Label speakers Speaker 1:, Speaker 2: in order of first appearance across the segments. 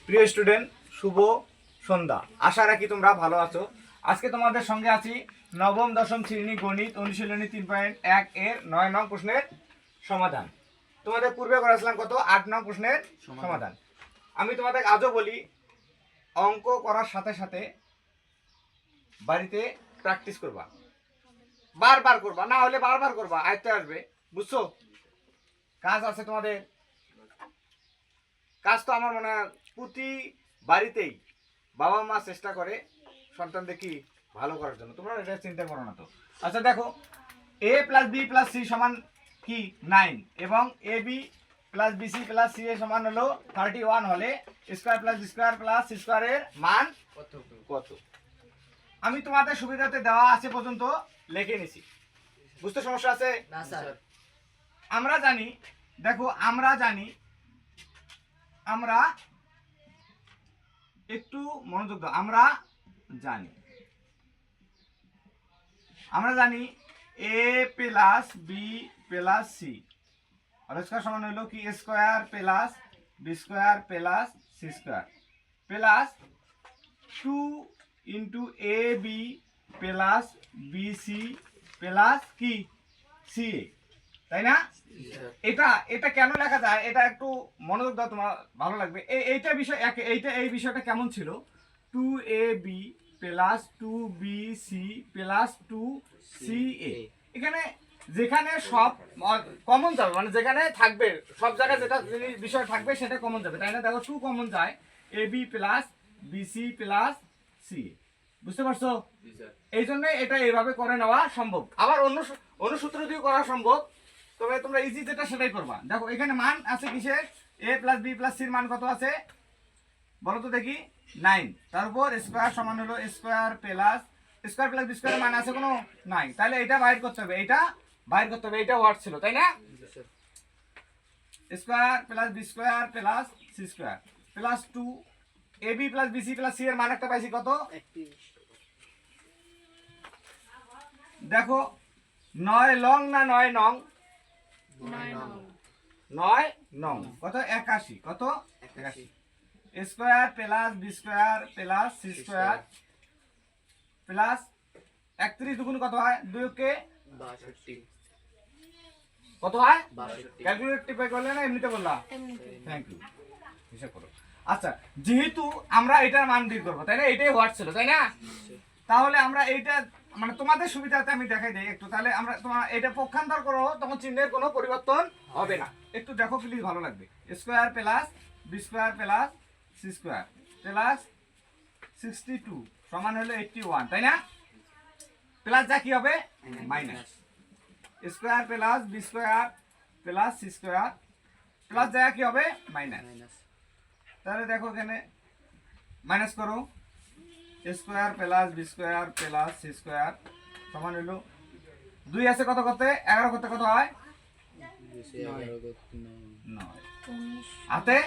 Speaker 1: প্রিয় স্টুডেন্ট, শুভ সন্ধ্যা। আশা রাখি তোমরা ভালো আছো। আজকে তোমাদের সঙ্গে আছি নবম দশম শ্রেণী গণিত অনুশীলনী 3.1 এর 9 নং প্রশ্নের সমাধান। তোমাদের পূর্বে করেছিলাম কত 8 নং প্রশ্নের সমাধান। আমি তোমাদের আজও বলি, অঙ্ক করার সাথে সাথে বাড়িতে প্র্যাকটিস করবা, বারবার করবা, না হলে বারবার করবা, আয়ত্তে আসবে। বুঝছো? কাজ আছে তোমাদের। কাজ তো আমার মনে হয় প্রতি বাড়িতেই বাবা মা চেষ্টা করে সন্তানদের কি ভালো করার জন্য। তোমরা এটা চিন্তা করো না তো। আচ্ছা দেখো, a plus B plus C সমান কি 9 এবং A B plus BC plus C এর সমান হলো 31 হলে square plus B square plus C স্কয়ারের মান কত? আমি তোমাদের সুবিধাতে দেওয়া আছে পর্যন্ত লিখে নিছি। বুঝতে সমস্যা আছে?
Speaker 2: না স্যার।
Speaker 1: আমরা জানি, দেখো আমরা জানি, আমরা একটু মনোযোগ দাও। আমরা জানি A plus B plus C আর স্কয়ার সমান হলো কি square plus B square plus C square plus 2 into A B plus B C plus কি সি এ, তাই না? এটা এটা কেন লেখা যায় এটা একটু মনোযোগ দাও, তোমার ভালো লাগবে। এইটা বিষয় এই বিষয়টা কেমন ছিল? 2ab plus 2bc plus 2ca, এখানে যেখানে সব কমন যাবে, মানে যেখানে থাকবে সব জায়গায় যেটা বিষয় থাকবে সেটা কমন যাবে, তাই না? দেখো 2 কমন যায়, ab plus bc plus ca। বুঝতে পারছো? এই জন্য এটা এইভাবে করে নেওয়া সম্ভব। আবার অন্য সূত্র দিয়ে করা সম্ভব, তবে তোমরা ইজি যেটা সেটাই করবা। দেখো এখানে মান আছে কিসের? a প্লাস বি প্লাস সির মান কত আছে বলো তো দেখি? 9। তার উপর স্কয়ার সমান হলো স্কয়ার প্লাস বি স্কয়ারের মান আছে কোনো নাই, তাহলে এটা বাইর করতে হবে, এটা বাইর করতে হবে। এটা ওয়াট ছিল, তাই না? Square plus B square plus C square plus 2 ab plus BC plus C এর মান একটা পাইছি কত?
Speaker 2: 31।
Speaker 1: দেখো 9 লং না 9 নং? 9 নং। কত? 81। কত? 81। Square plus B square plus C square plus 31 দুগুণ কত হয়? 2 কে
Speaker 2: 62।
Speaker 1: কত হয়?
Speaker 2: 62।
Speaker 1: ক্যালকুলেটর টিপে করলে না এমনিতে বললা? Thank you. হিসাব করো। আচ্ছা, যেহেতু আমরা এটার মান বের করব, তাই না? এটাই হোয়াট ছিল, তাই না? তাহলে আমরা এইটা মানে তোমাদের সুবিধাতে আমি দেখাই দেই একটু, তাহলে আমরা তোমার এটা পক্ষান্তর করো, তখন চিহ্নের কোনো পরিবর্তন হবে না। একটু দেখো প্লিজ, ভালো লাগবে। Square plus B square plus C square plus 62 সমান হলো 81, তাই না? প্লাস যা কি হবে? Minus. Square plus B square plus C square plus যা কি হবে? মাইনাস। তাহলে দেখো এখানে মাইনাস করো, square plus B square plus C square সমান হলো 2 আছে কত করতে? 11 করতে কত হয়? 9। হাতে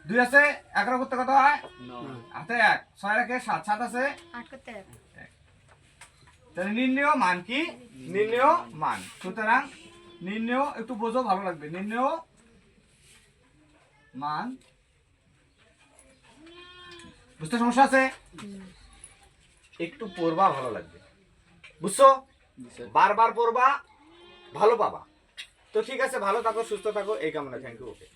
Speaker 1: 2 আছে, 11 করতে কত হয়?
Speaker 2: 9।
Speaker 1: হাতে 1, 6 রাখে 7, 7 আছে
Speaker 3: 8 করতে 1।
Speaker 1: তাহলে নির্ণয় মান কি? নির্ণয় মান। সুতরাং নির্ণয় একটু বোঝো, ভালো লাগবে। নির্ণয় মান, বুঝতে সমস্যা আছে? একটু পড়বা, ভালো লাগবে। বুঝছো? বারবার পড়বা, ভালো পাবা। তো ঠিক আছে, ভালো থাকো, সুস্থ থাকো, এই কামনা। Thank you. ওকে।